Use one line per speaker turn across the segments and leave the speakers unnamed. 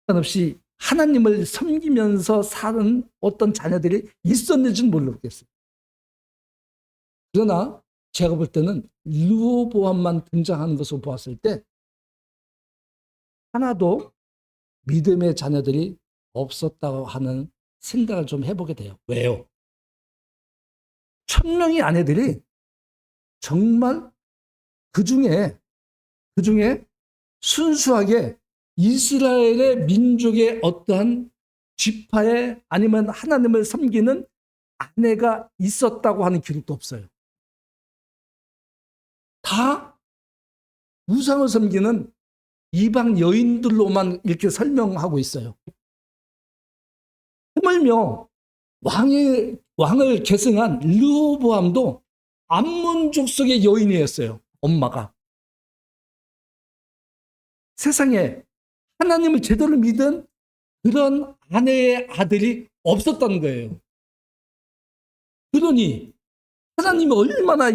상관없이 하나님을 섬기면서 사는 어떤 자녀들이 있었는지는 모르겠어요. 그러나 제가 볼 때는 르호보암만 등장하는 것을 보았을 때 하나도 믿음의 자녀들이 없었다고 하는 생각을 좀 해보게 돼요. 왜요? 1000명의 아내들이 정말 그 중에 순수하게 이스라엘의 민족의 어떠한 지파에 아니면 하나님을 섬기는 아내가 있었다고 하는 기록도 없어요. 다 우상을 섬기는 이방 여인들로만 이렇게 설명하고 있어요. 하물며 왕을 계승한 르호보암도 암몬 족속의 여인이었어요. 엄마가. 세상에 하나님을 제대로 믿은 그런 아내의 아들이 없었다는 거예요. 그러니 하나님이 얼마나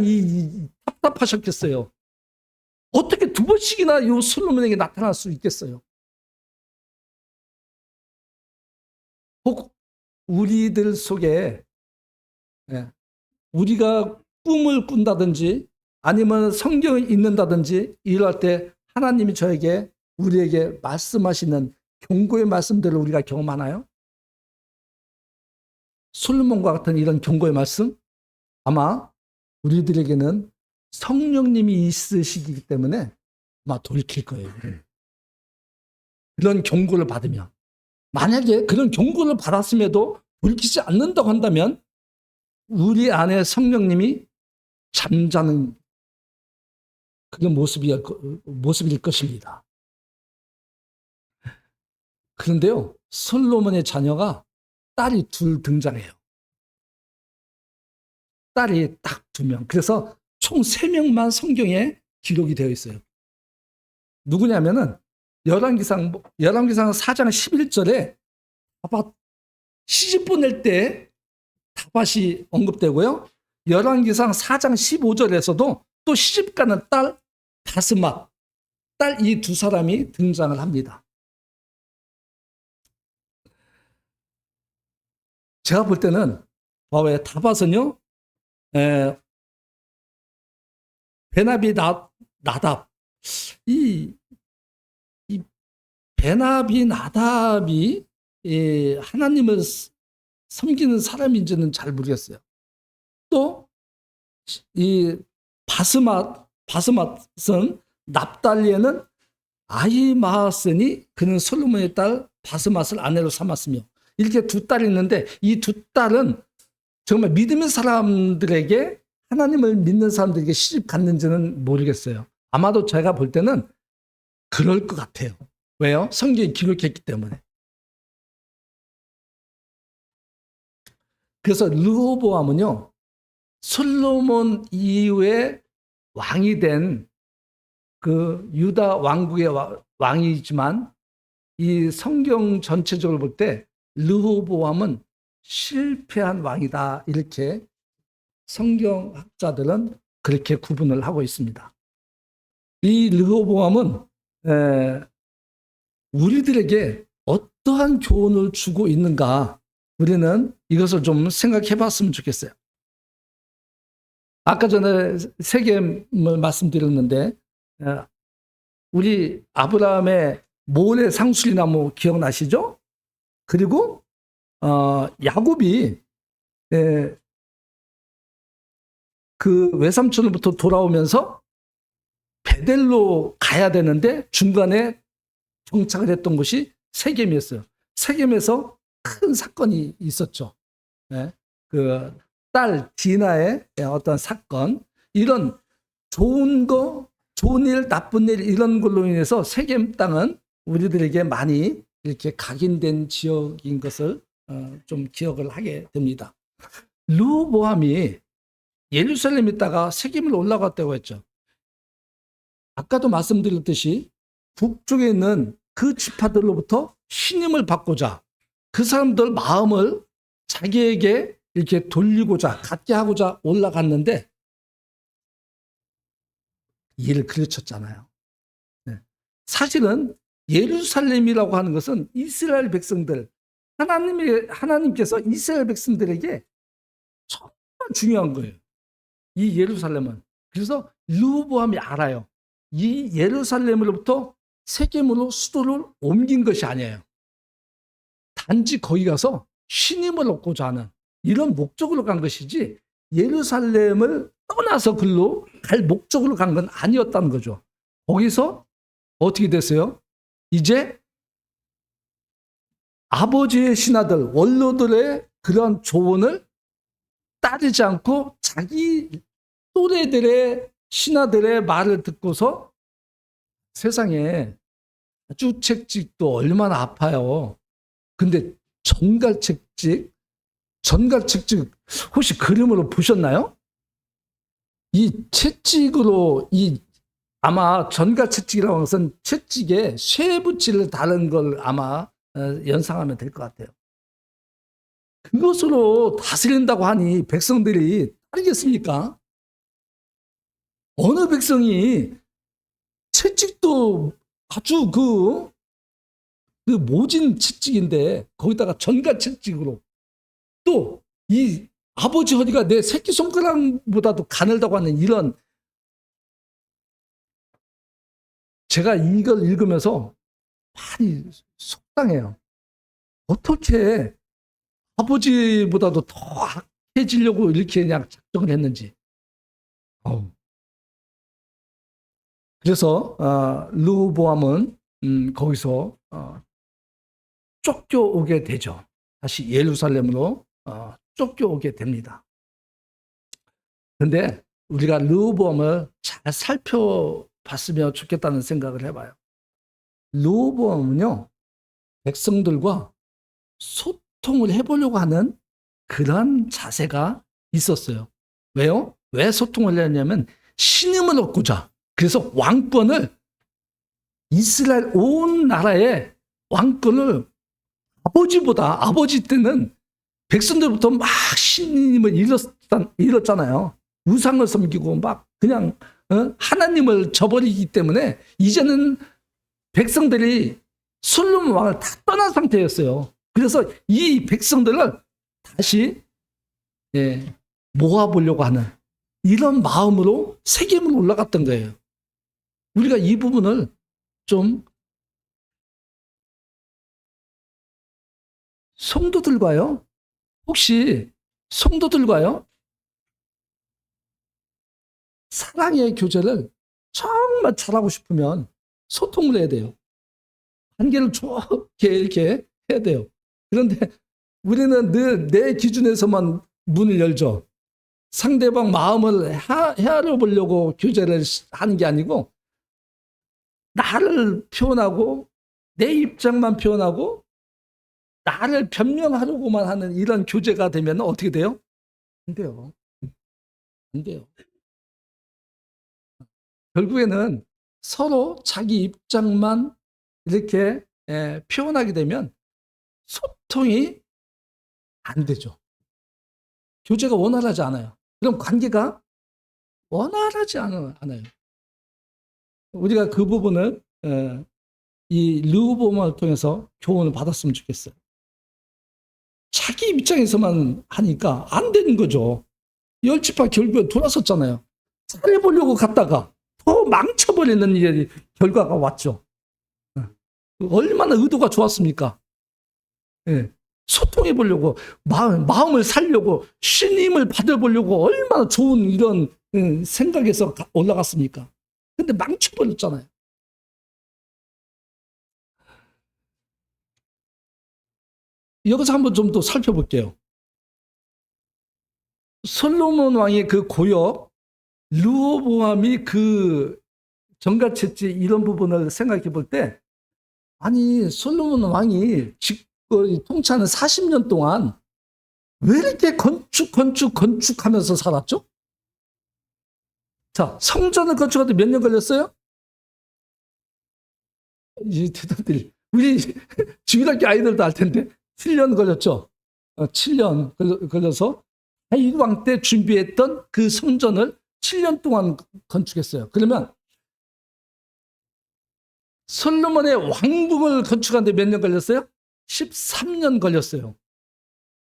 답답하셨겠어요. 어떻게 두 번씩이나 이 솔로몬에게 나타날 수 있겠어요? 혹 우리들 속에 우리가 꿈을 꾼다든지 아니면 성경을 읽는다든지 이럴 때 하나님이 우리에게 말씀하시는 경고의 말씀들을 우리가 경험하나요? 솔로몬과 같은 이런 경고의 말씀? 아마 우리들에게는 성령님이 있으시기 때문에 아마 돌이킬 거예요. 그런 경고를 받으면. 만약에 그런 경고를 받았음에도 돌이키지 않는다고 한다면 우리 안에 성령님이 잠자는 그런 모습일 것입니다. 그런데요, 솔로몬의 자녀가 딸이 둘 등장해요. 딸이 딱 2명. 그래서 총 3명만 성경에 기록이 되어 있어요. 누구냐면은 열왕기상 4장 11절에 시집 보낼 때 다밧이 언급되고요. 열왕기상 4장 15절에서도 또 시집 가는 딸 바스맛, 딸 이 2사람이 등장을 합니다. 제가 볼 때는 왜 다밧은요, 베나비 나답, 이 베나비 나답이 하나님을 섬기는 사람인지는 잘 모르겠어요. 또 이 바스맛은 납달리에는 아히마아스니 그는 솔로몬의 딸 바스맛을 아내로 삼았으며 이렇게 2딸이 있는데 이 2딸은 정말 믿음의 사람들에게 하나님을 믿는 사람들에게 시집 갔는지는 모르겠어요. 아마도 제가 볼 때는 그럴 것 같아요. 왜요? 성경이 기록했기 때문에. 그래서 르호보암은요, 솔로몬 이후에 왕이 된 그 유다 왕국의 왕이지만 이 성경 전체적으로 볼 때 르호보암은 실패한 왕이다. 이렇게 성경학자들은 그렇게 구분을 하고 있습니다. 이 르호보암은 우리들에게 어떠한 교훈을 주고 있는가 우리는 이것을 좀 생각해 봤으면 좋겠어요. 아까 전에 세겜을 말씀드렸는데 우리 아브라함의 모래 상수리나무 기억나시죠? 그리고 야곱이 그 외삼촌으로부터 돌아오면서 베델로 가야 되는데 중간에 정착을 했던 곳이 세겜이었어요. 세겜에서 큰 사건이 있었죠. 그 딸 디나의 어떤 사건, 이런 좋은 일, 나쁜 일 이런 걸로 인해서 세겜 땅은 우리들에게 많이 이렇게 각인된 지역인 것을 좀 기억을 하게 됩니다. 르호보암이 예루살렘에 있다가 세겜으로 올라갔다고 했죠. 아까도 말씀드렸듯이 북쪽에 있는 그 지파들로부터 신임을 받고자 그 사람들 마음을 자기에게 이렇게 돌리고자 갖게 하고자 올라갔는데 일을 그르쳤잖아요. 사실은 예루살렘이라고 하는 것은 이스라엘 백성들, 하나님께서 이스라엘 백성들에게 정말 중요한 거예요. 이 예루살렘은. 그래서 르호보암이 알아요. 이 예루살렘으로부터 세겜으로 수도를 옮긴 것이 아니에요. 단지 거기 가서 신임을 얻고자 하는 이런 목적으로 간 것이지 예루살렘을 떠나서 글로 갈 목적으로 간 건 아니었다는 거죠. 거기서 어떻게 됐어요? 이제 아버지의 신하들, 원로들의 그런 조언을 따르지 않고 자기 또래들의 신하들의 말을 듣고서 세상에 아주책직도 얼마나 아파요. 근데 전갈책직 혹시 그림으로 보셨나요? 이 채찍으로 아마 전갈채찍이라고 하는 것은 채찍에 쇠붙이를 다른 걸 아마 연상하면 될 것 같아요. 그것으로 다스린다고 하니 백성들이 따르겠습니까? 어느 백성이 채찍도 아주 그 모진 채찍인데 거기다가 전갈채찍으로 또 이 아버지 허리가 내 새끼손가락보다도 가늘다고 하는 이런, 제가 이걸 읽으면서 많이 속상해요. 어떻게 아버지보다도 더 악해지려고 이렇게 그냥 작정을 했는지. 그래서 르호보암은 거기서 쫓겨오게 되죠. 다시 예루살렘으로 쫓겨오게 됩니다. 그런데 우리가 르호보암을 잘 살펴봤으면 좋겠다는 생각을 해봐요. 르호보암은요, 백성들과 소통을 해보려고 하는 그런 자세가 있었어요. 왜요? 왜 소통을 했냐면 신임을 얻고자. 그래서 왕권을, 이스라엘 온 나라의 왕권을 아버지 때는 백성들부터 막 신임을 잃었잖아요. 우상을 섬기고 막 그냥 하나님을 저버리기 때문에 이제는 백성들이 솔로몬 왕을 다 떠난 상태였어요. 그래서 이 백성들을 다시 모아보려고 하는 이런 마음으로 세겜으로 올라갔던 거예요. 우리가 이 부분을 좀 혹시 성도들과요 사랑의 교제를 정말 잘하고 싶으면 소통을 해야 돼요. 관계를 좋게 이렇게 해야 돼요. 그런데 우리는 늘 내 기준에서만 문을 열죠. 상대방 마음을 헤아려 보려고 교제를 하는 게 아니고 나를 표현하고 내 입장만 표현하고 나를 변명하려고만 하는 이런 교제가 되면 어떻게 돼요? 안 돼요. 안 돼요. 결국에는 서로 자기 입장만 이렇게 표현하게 되면 소통이 안 되죠. 교제가 원활하지 않아요. 그럼 관계가 원활하지 않아요. 우리가 그 부분을 이 르호보암을 통해서 교훈을 받았으면 좋겠어요. 자기 입장에서만 하니까 안 되는 거죠. 열지파 결국에 돌아섰잖아요. 잘해보려고 갔다가 더 망쳐버리는 일이 결과가 왔죠. 얼마나 의도가 좋았습니까? 소통해보려고, 마음을 살려고, 신임을 받아보려고 얼마나 좋은 이런 생각에서 올라갔습니까? 근데 망쳐버렸잖아요. 여기서 한번 좀 더 살펴볼게요. 솔로몬 왕의 그 고역, 르호보암이 그 정가채찍 이런 부분을 생각해 볼 때, 아니 솔로몬 왕이 통치하는 40년 동안 왜 이렇게 건축하면서 살았죠? 자, 성전을 건축하는데 몇 년 걸렸어요? 이 대답들이 우리 주일학교 아이들도 알 텐데 7년 걸렸죠. 7년 걸려서 다윗 왕 때 준비했던 그 성전을 7년 동안 건축했어요. 그러면 솔로몬의 왕궁을 건축하는데 몇 년 걸렸어요? 13년 걸렸어요.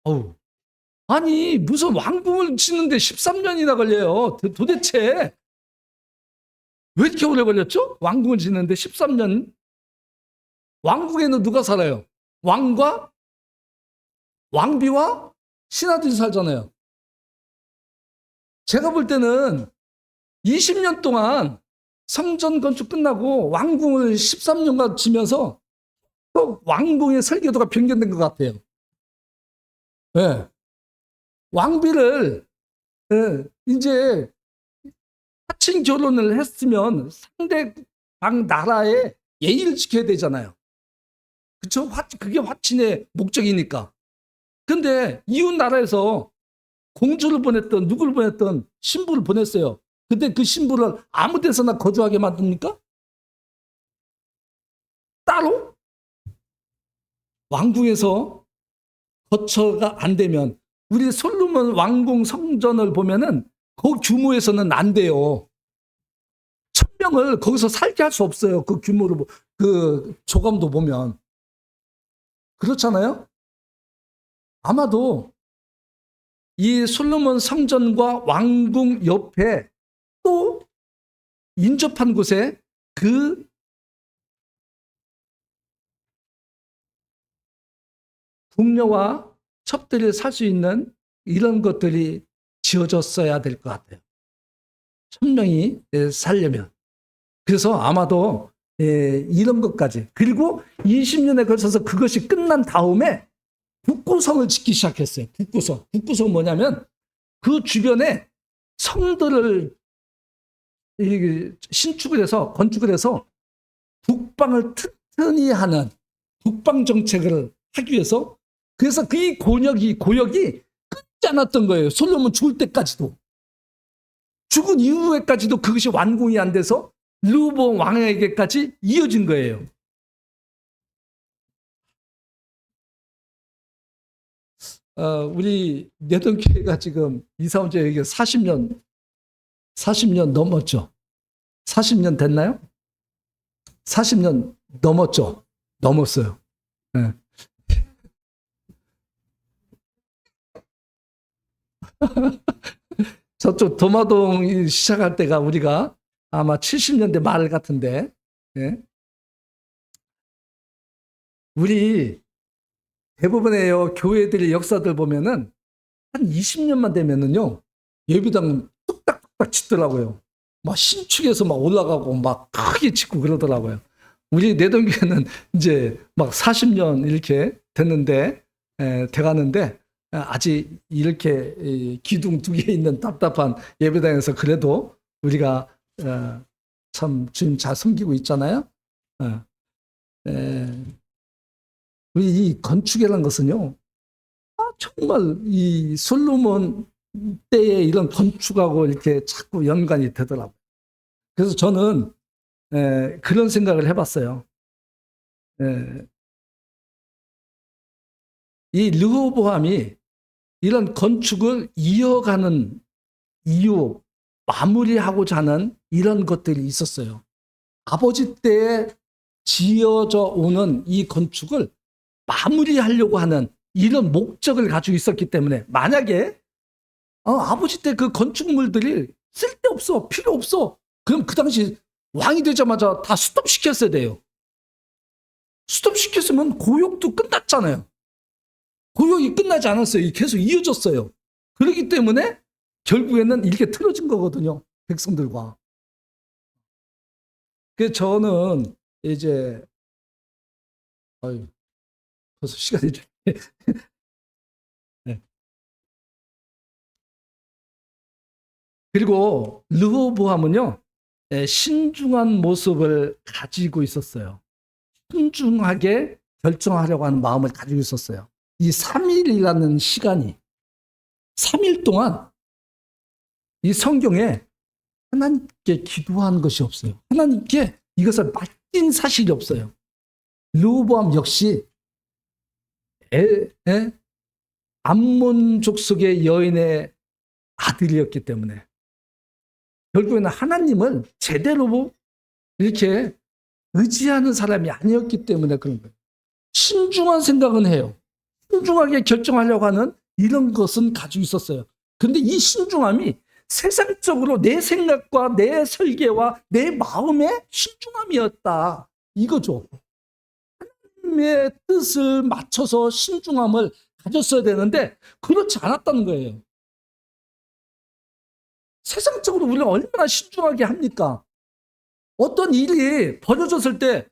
어우. 아니, 무슨 왕궁을 짓는데 13년이나 걸려요. 도대체 왜 이렇게 오래 걸렸죠? 왕궁을 짓는데 13년. 왕궁에는 누가 살아요? 왕과 왕비와 신하들이 살잖아요. 제가 볼 때는 20년 동안 성전 건축 끝나고 왕궁을 13년간 지면서 또 왕궁의 설계도가 변경된 것 같아요. 네. 왕비를 이제 화친 결혼을 했으면 상대방 나라의 예의를 지켜야 되잖아요. 그쵸? 그게 화친의 목적이니까. 근데 이웃 나라에서 공주를 보냈던 누구를 보냈던 신부를 보냈어요. 근데 그 신부를 아무 데서나 거주하게 만듭니까? 따로 왕궁에서 거처가 안 되면 우리 솔로몬 왕궁 성전을 보면은 그 규모에서는 안 돼요. 1,000명을 거기서 살게 할 수 없어요. 그 규모로 그 조감도 보면 그렇잖아요. 아마도 이 솔로몬 성전과 왕궁 옆에 또 인접한 곳에 그 궁녀와 첩들이 살 수 있는 이런 것들이 지어졌어야 될 것 같아요. 1,000명이 살려면. 그래서 아마도 이런 것까지. 그리고 20년에 걸쳐서 그것이 끝난 다음에 북구성을 짓기 시작했어요. 북구성. 북구성 뭐냐면 그 주변에 성들을 신축을 해서 건축을 해서 북방을 튼튼히 하는 북방 정책을 하기 위해서 그래서 그 고역이 끊지 않았던 거예요. 솔로몬 죽을 때까지도. 죽은 이후에까지도 그것이 완공이 안 돼서 르호보암 왕에게까지 이어진 거예요. 우리 내동교회가 지금 이사 온 지 여기 40년 넘었죠. 40년 됐나요? 40년 넘었죠. 넘었어요. 네. 저쪽 도마동 시작할 때가 우리가 아마 70년대 말 같은데, 예? 우리 대부분의 교회들의 역사들 보면은 한 20년만 되면은요, 예배당 뚝딱뚝딱 짓더라고요. 막 신축해서 막 올라가고 막 크게 짓고 그러더라고요. 우리 내동교회는 이제 막 40년 이렇게 됐는데, 돼가는데, 아직 이렇게 기둥 2개 있는 답답한 예배당에서 그래도 우리가 참 주님 잘 섬기고 있잖아요. 우리 이 건축이라는 것은요, 정말 이 솔로몬 때의 이런 건축하고 이렇게 자꾸 연관이 되더라고요. 그래서 저는 그런 생각을 해봤어요. 이 르호보암이 이런 건축을 이어가는 이유, 마무리하고자 하는 이런 것들이 있었어요. 아버지 때에 지어져 오는 이 건축을 마무리하려고 하는 이런 목적을 가지고 있었기 때문에 만약에 아버지 때 그 건축물들이 쓸데없어, 필요 없어. 그럼 그 당시 왕이 되자마자 다 스톱시켰어야 돼요. 스톱시켰으면 고역도 끝났잖아요. 고역이 끝나지 않았어요. 계속 이어졌어요. 그렇기 때문에 결국에는 이렇게 틀어진 거거든요. 백성들과. 그래서 저는 이제 벌써 시간이 좀 네. 그리고 르호보암은요, 신중한 모습을 가지고 있었어요. 신중하게 결정하려고 하는 마음을 가지고 있었어요. 이 3일이라는 시간이 3일 동안 이 성경에 하나님께 기도한 것이 없어요. 하나님께 이것을 맡긴 사실이 없어요. 르호보암 역시 암몬 족속의 여인의 아들이었기 때문에 결국에는 하나님을 제대로 이렇게 의지하는 사람이 아니었기 때문에 그런 거예요. 신중한 생각은 해요. 신중하게 결정하려고 하는 이런 것은 가지고 있었어요. 그런데 이 신중함이 세상적으로 내 생각과 내 설계와 내 마음의 신중함이었다. 이거죠. 하나님의 뜻을 맞춰서 신중함을 가졌어야 되는데 그렇지 않았다는 거예요. 세상적으로 우리가 얼마나 신중하게 합니까? 어떤 일이 벌어졌을 때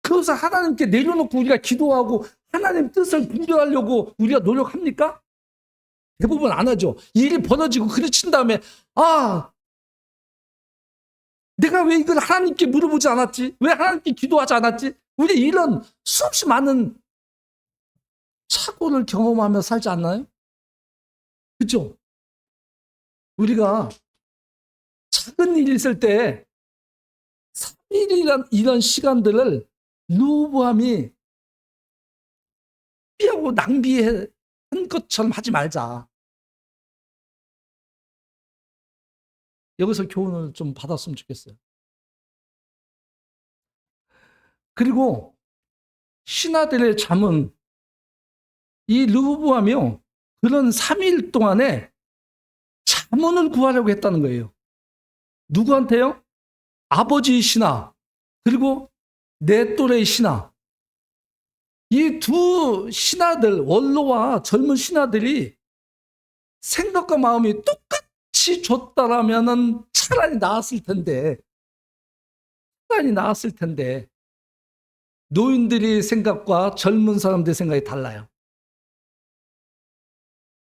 그것을 하나님께 내려놓고 우리가 기도하고 하나님 뜻을 분별하려고 우리가 노력합니까? 대부분 안 하죠. 일이 벌어지고 그르친 다음에 내가 왜 이걸 하나님께 물어보지 않았지? 왜 하나님께 기도하지 않았지? 우리 이런 수없이 많은 사고를 경험하며 살지 않나요? 그렇죠? 우리가 작은 일이 있을 때 3일이란 이런 시간들을 루브함이 피하고 낭비한 것처럼 하지 말자. 여기서 교훈을 좀 받았으면 좋겠어요. 그리고 신하들의 잠은 이 르호보암이요, 그런 3일 동안에 자문을 구하려고 했다는 거예요. 누구한테요? 아버지의 신하, 그리고 내 또래의 신하. 이 두 신하들, 원로와 젊은 신하들이 생각과 마음이 똑같이 줬다라면은 차라리 나았을 텐데, 노인들의 생각과 젊은 사람들의 생각이 달라요.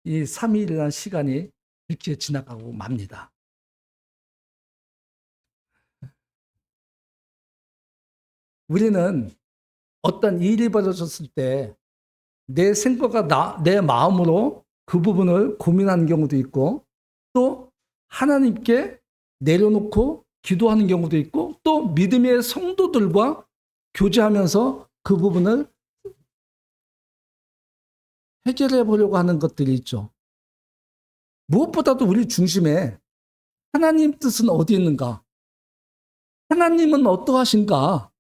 이 3일이라는 시간이 이렇게 지나가고 맙니다. 우리는 어떤 일이 벌어졌을 때 내 생각과 내 마음으로 그 부분을 고민하는 경우도 있고, 또 하나님께 내려놓고 기도하는 경우도 있고, 또 믿음의 성도들과 교제하면서 그 부분을 해결해 보려고 하는 것들이 있죠. 무엇보다도 우리 중심에 하나님 뜻은 어디 있는가? 하나님은 어떠하신가?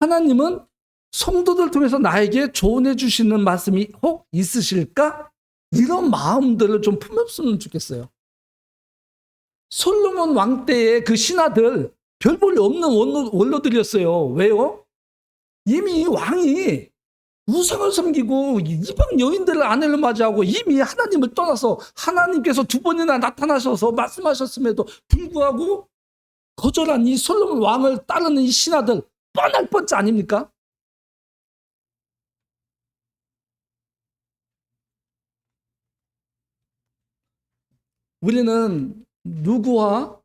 하나님은 성도들 통해서 나에게 조언해 주시는 말씀이 혹 있으실까? 이런 마음들을 좀 품었으면 좋겠어요. 솔로몬 왕 때의 그 신하들 별 볼일 없는 원로들이었어요. 왜요? 이미 왕이 우상을 섬기고 이방 여인들을 아내를 맞이하고 이미 하나님을 떠나서 하나님께서 2번이나 나타나셔서 말씀하셨음에도 불구하고 거절한 이 솔로몬 왕을 따르는 이 신하들 뻔할 뻔짜 아닙니까? 우리는 누구와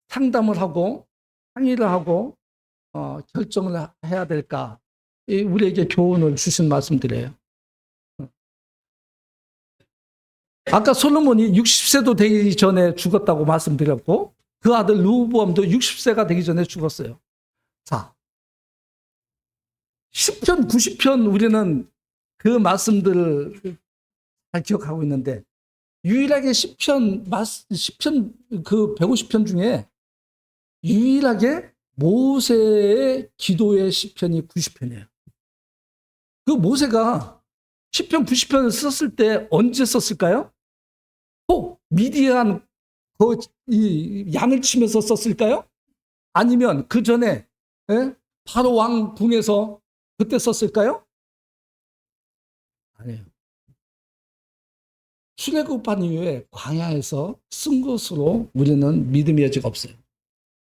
상담을 하고 상의를 하고 결정을 해야 될까? 우리에게 교훈을 주신 말씀드려요. 아까 솔로몬이 60세도 되기 전에 죽었다고 말씀드렸고, 그 아들 르호보암도 60세가 되기 전에 죽었어요. 자, 10편, 90편 우리는 그 말씀들을 잘 기억하고 있는데, 유일하게 10편 그 150편 중에 유일하게 모세의 기도의 시편이 90편이에요. 그 모세가 10편, 90편을 썼을 때 언제 썼을까요? 미디안 이 양을 치면서 썼을까요? 아니면 그 전에 바로 왕궁에서 그때 썼을까요? 아니에요. 출애굽한 이후에 광야에서 쓴 것으로 우리는 믿음의 여지가 없어요.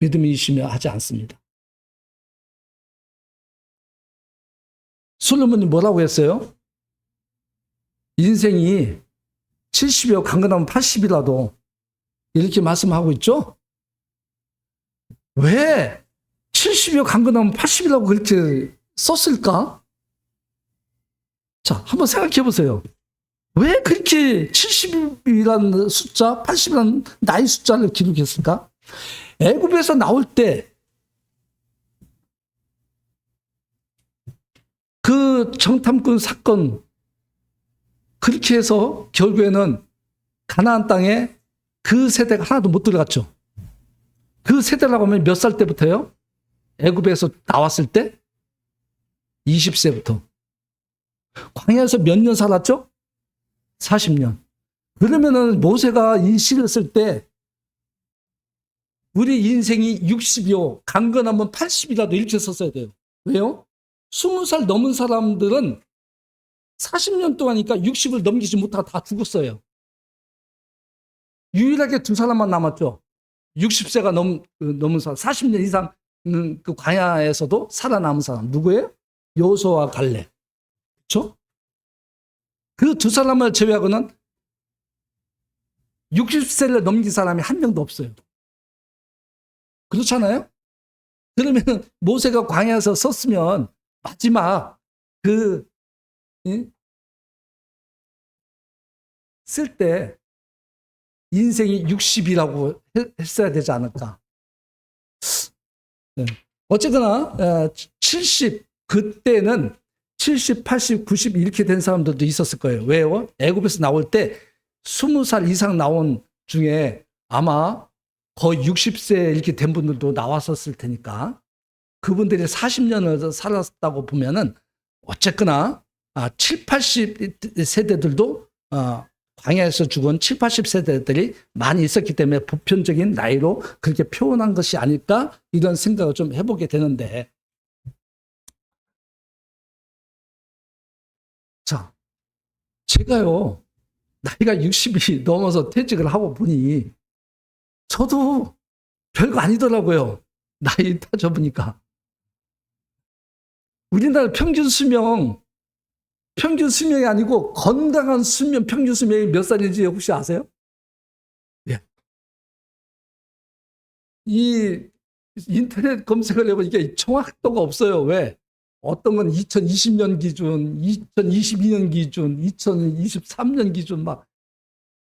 믿음이 있으며 하지 않습니다. 솔로몬이 뭐라고 했어요? 인생이 70이요 강건하면 80이라도 이렇게 말씀하고 있죠? 왜 70이요 강건하면 80이라고 그렇게 썼을까? 자, 한번 생각해 보세요. 왜 그렇게 70이라는 숫자, 80이라는 나이 숫자를 기록했을까? 애굽에서 나올 때 그 정탐꾼 사건, 그렇게 해서 결국에는 가나안 땅에 그 세대가 하나도 못 들어갔죠. 그 세대라고 하면 몇 살 때부터요? 애굽에서 나왔을 때 20세부터. 광야에서 몇 년 살았죠? 40년. 그러면은 모세가 이 시를 쓸 때 우리 인생이 60이요, 강건하면 80이라도 이렇게 썼어야 돼요. 왜요? 20살 넘은 사람들은 40년 동안이니까 60을 넘기지 못하고 다 죽었어요. 유일하게 두 사람만 남았죠. 60세가 넘은 사람, 40년 이상 그 광야에서도 살아남은 사람. 누구예요? 여호수아와 갈렙. 그렇죠? 그 두 사람을 제외하고는 60세를 넘긴 사람이 한 명도 없어요. 그렇잖아요? 그러면 모세가 광야에서 썼으면 마지막 쓸 때 인생이 60이라고 했어야 되지 않을까. 어쨌거나 70, 그때는 70, 80, 90 이렇게 된 사람들도 있었을 거예요. 왜요? 애굽에서 나올 때 20살 이상 나온 중에 아마 거의 60세 이렇게 된 분들도 나왔었을 테니까 그분들이 40년을 살았다고 보면은 어쨌거나 7, 80 세대들도 광야에서 죽은 7, 80 세대들이 많이 있었기 때문에 보편적인 나이로 그렇게 표현한 것이 아닐까 이런 생각을 좀 해보게 되는데, 자, 제가요 나이가 60이 넘어서 퇴직을 하고 보니 저도 별거 아니더라고요. 나이 따져보니까. 우리나라 평균 수명이 아니고 건강한 수명, 평균 수명이 몇 살인지 혹시 아세요? 예. 이 인터넷 검색을 해보니까 정확도가 없어요. 왜? 어떤 건 2020년 기준, 2022년 기준, 2023년 기준 막.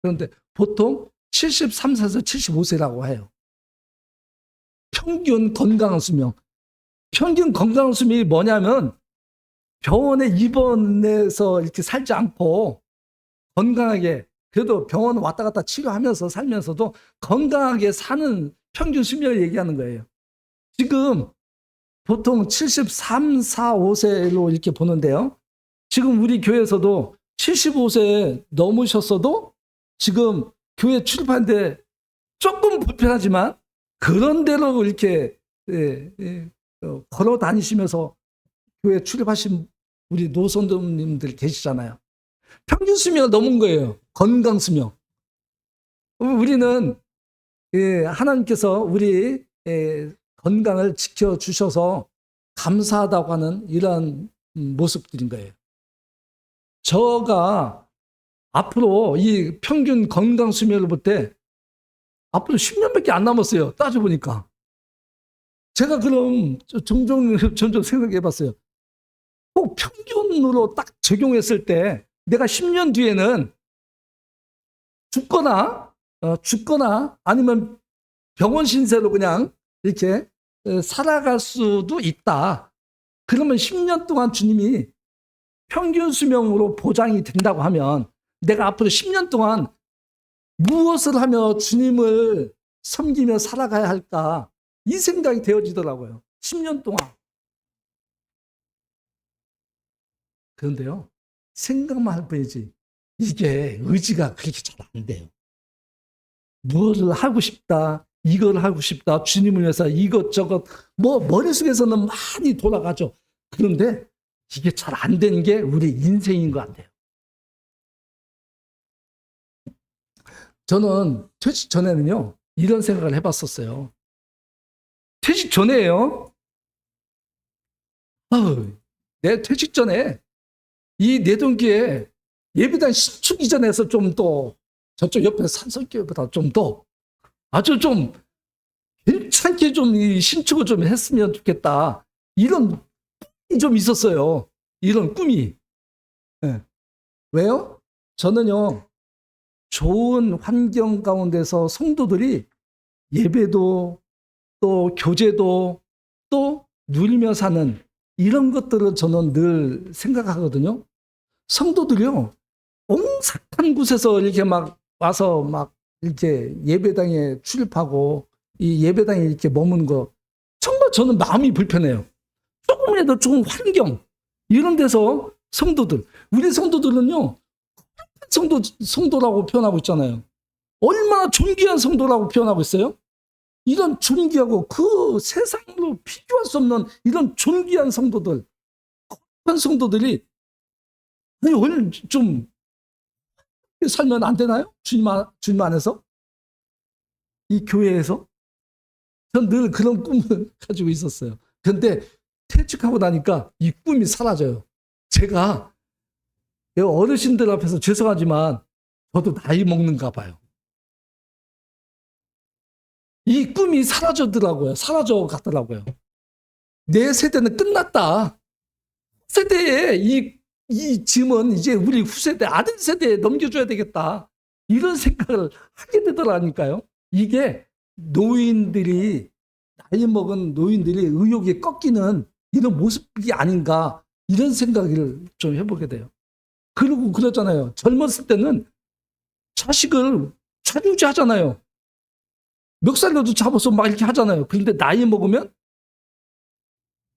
그런데 보통 73세에서 75세라고 해요. 평균 건강한 수명. 평균 건강한 수명이 뭐냐면 병원에 입원해서 이렇게 살지 않고 건강하게, 그래도 병원 왔다 갔다 치료하면서 살면서도 건강하게 사는 평균 수명을 얘기하는 거예요. 지금 보통 73, 4, 5세로 이렇게 보는데요. 지금 우리 교회에서도 75세 넘으셨어도 지금 교회 출입하는데 조금 불편하지만 그런 대로 이렇게 걸어 다니시면서 교회 출입하신 우리 노선도님들 계시잖아요. 평균 수명을 넘은 거예요. 건강 수명. 우리는 하나님께서 우리 건강을 지켜주셔서 감사하다고 하는 이러한 모습들인 거예요. 저가 앞으로 이 평균 건강 수명을 볼 때 앞으로 10년밖에 안 남았어요. 따져보니까. 제가 그럼 종종 생각해 봤어요. 꼭 평균으로 딱 적용했을 때 내가 10년 뒤에는 죽거나 아니면 병원 신세로 그냥 이렇게 살아갈 수도 있다. 그러면 10년 동안 주님이 평균 수명으로 보장이 된다고 하면 내가 앞으로 10년 동안 무엇을 하며 주님을 섬기며 살아가야 할까, 이 생각이 되어지더라고요. 10년 동안. 그런데요, 생각만 할 뿐이지 이게 의지가 그렇게 잘 안 돼요. 무엇을 하고 싶다, 이걸 하고 싶다, 주님을 위해서 이것저것 머릿속에서는 많이 돌아가죠. 그런데 이게 잘 안 되는 게 우리 인생인 것 같아요. 저는 퇴직 전에는요 이런 생각을 해봤었어요. 퇴직 전에요, 내 퇴직 전에 이 내동기에 예비단 신축 이전해서 좀 더 저쪽 옆에 산성교회보다 좀 더 아주 좀 괜찮게 좀 이 신축을 좀 했으면 좋겠다, 이런 꿈이 좀 있었어요. 이런 꿈이. 네. 왜요? 저는요 좋은 환경 가운데서 성도들이 예배도 또 교제도 또 누리며 사는 이런 것들을 저는 늘 생각하거든요. 성도들이요 옹삭한 곳에서 이렇게 막 와서 막 이렇게 예배당에 출입하고 이 예배당에 이렇게 머무는 거 정말 저는 마음이 불편해요. 조금이라도 좋은 환경 이런 데서 성도들, 우리 성도들은요 성도라고 표현하고 있잖아요. 얼마나 존귀한 성도라고 표현하고 있어요. 이런 존귀하고 그 세상으로 비교할 수 없는 이런 존귀한 성도들, 거룩한 성도들이 아니 오늘 좀 살면 안 되나요? 주님 안에서? 이 교회에서? 전 늘 그런 꿈을 가지고 있었어요. 그런데 퇴직하고 나니까 이 꿈이 사라져요. 제가 어르신들 앞에서 죄송하지만 저도 나이 먹는가 봐요. 이 꿈이 사라져더라고요. 사라져 갔더라고요. 내 세대는 끝났다. 세대에 이 짐은 이제 우리 후세대, 아들 세대에 넘겨줘야 되겠다. 이런 생각을 하게 되더라니까요. 이게 노인들이, 나이 먹은 노인들이 의욕이 꺾이는 이런 모습이 아닌가. 이런 생각을 좀 해보게 돼요. 그리고 그러잖아요. 젊었을 때는 자식을 좌지우지하잖아요. 멱살로도 잡아서 막 이렇게 하잖아요. 그런데 나이 먹으면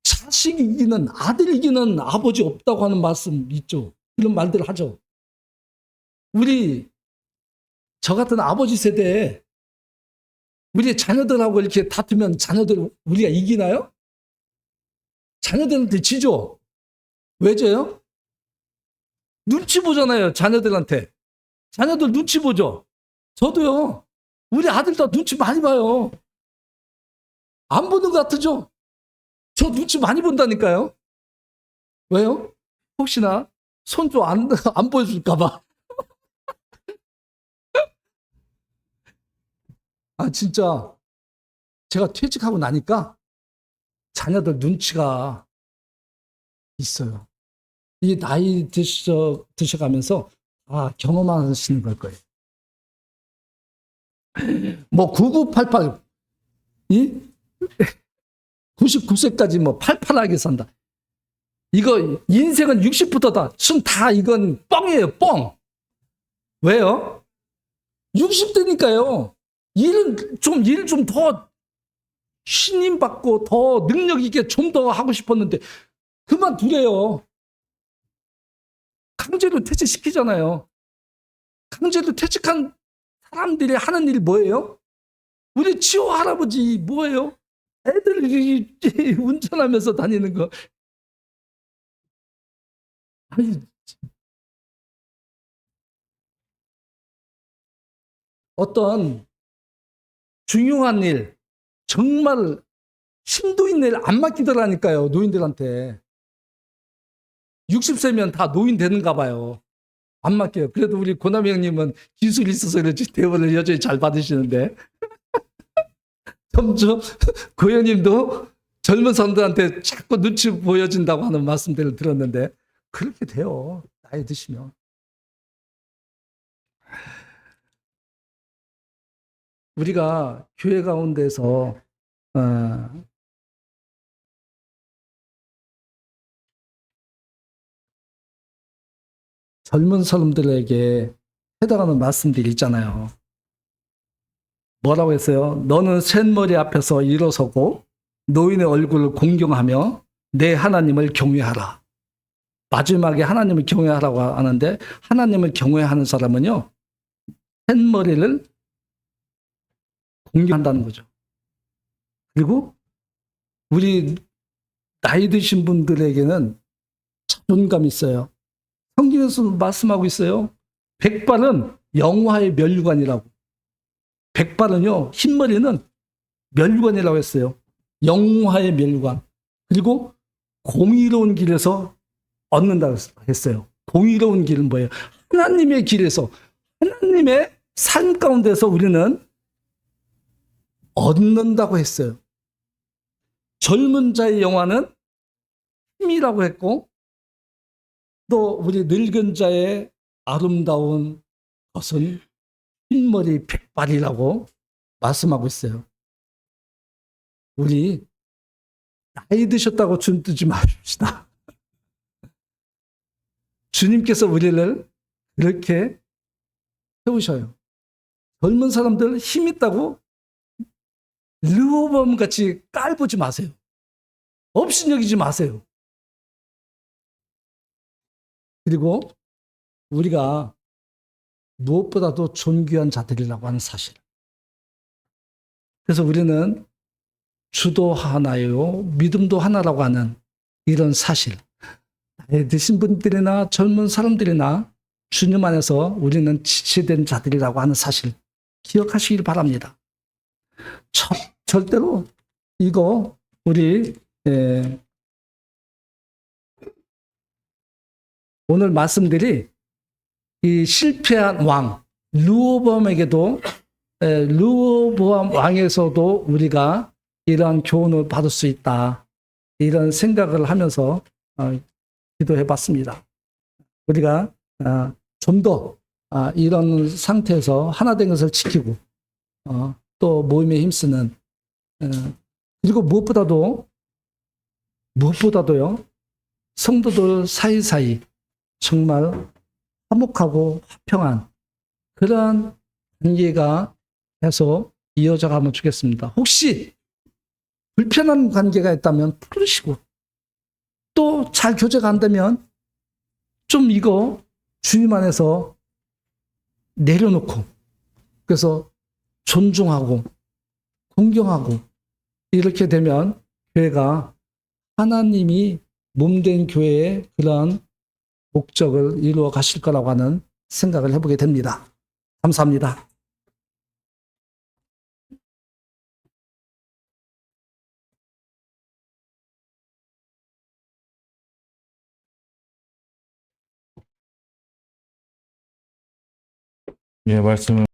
자식 이기는, 아들 이기는 아버지 없다고 하는 말씀 있죠. 그런 말들을 하죠. 저 같은 아버지 세대에 우리 자녀들하고 이렇게 다투면 자녀들 우리가 이기나요? 자녀들한테 지죠? 왜 져요? 눈치 보잖아요, 자녀들한테. 자녀들 눈치 보죠? 저도요. 우리 아들 다 눈치 많이 봐요. 안 보는 것 같으죠? 저 눈치 많이 본다니까요. 왜요? 혹시나 손주 안 보여줄까봐. 아, 진짜 제가 퇴직하고 나니까 자녀들 눈치가 있어요. 이 나이 드셔가면서 경험하시는 걸 거예요. 뭐 9988, 99세까지 뭐 팔팔하게 산다. 이거 인생은 60부터다. 다 이건 뻥이에요, 뻥. 왜요? 60대니까요. 일 좀 더 신임 받고 더 능력 있게 좀 더 하고 싶었는데 그만두래요. 강제로 퇴직시키잖아요. 강제로 퇴직한 사람들이 하는 일이 뭐예요? 우리 치오 할아버지 뭐예요? 애들이 운전하면서 다니는 거. 아니, 어떤 중요한 일, 정말 심도 있는 일 안 맡기더라니까요, 노인들한테. 60세면 다 노인 되는가 봐요. 안 맡겨요. 그래도 우리 고남이 형님은 기술이 있어서 그렇지 대우를 여전히 잘 받으시는데. 점점 고 형님도 젊은 사람들한테 자꾸 눈치 보여준다고 하는 말씀들을 들었는데 그렇게 돼요. 나이 드시면. 우리가 교회 가운데서 젊은 사람들에게 해당하는 말씀들이 있잖아요. 뭐라고 했어요? 너는 쇳머리 앞에서 일어서고 노인의 얼굴을 공경하며 내 하나님을 경외하라. 마지막에 하나님을 경외하라고 하는데 하나님을 경외하는 사람은요. 쇳머리를 공경한다는 거죠. 그리고 우리 나이 드신 분들에게는 자존감이 있어요. 성경에서 말씀하고 있어요. 백발은 영화의 면류관이라고. 백발은요, 흰머리는 면류관이라고 했어요. 영화의 면류관. 그리고 공의로운 길에서 얻는다고 했어요. 공의로운 길은 뭐예요? 하나님의 길에서, 하나님의 삶 가운데서 우리는 얻는다고 했어요. 젊은 자의 영화는 힘이라고 했고, 또 우리 늙은 자의 아름다운 것은 흰머리 백발이라고 말씀하고 있어요. 우리 나이 드셨다고 준 뜨지 마십시다. 주님께서 우리를 그렇게 세우셔요. 젊은 사람들 힘 있다고 르호보암 같이 깔보지 마세요. 업신여기지 마세요. 그리고 우리가 무엇보다도 존귀한 자들이라고 하는 사실. 그래서 우리는 주도 하나요, 믿음도 하나라고 하는 이런 사실. 나이 드신 분들이나 젊은 사람들이나 주님 안에서 우리는 지체된 자들이라고 하는 사실 기억하시길 바랍니다. 절대로 이거 우리 오늘 말씀들이 이 실패한 왕 르호보암에게도 르호보암 왕에서도 우리가 이러한 교훈을 받을 수 있다. 이런 생각을 하면서 기도해 봤습니다. 우리가 좀 더 이런 상태에서 하나 된 것을 지키고 또 모임에 힘쓰는 그리고 무엇보다도요 성도들 사이사이 정말 화목하고 화평한 그러한 관계가 계속 이어져 가면 좋겠습니다. 혹시 불편한 관계가 있다면 풀으시고 또 잘 교제가 안 되면 좀 이거 주님 안에서 내려놓고 그래서 존중하고 공경하고 이렇게 되면 교회가 하나님이 몸된 교회의 그런 목적을 이루어 가실 거라고 하는 생각을 해보게 됩니다. 감사합니다.
예, 말씀을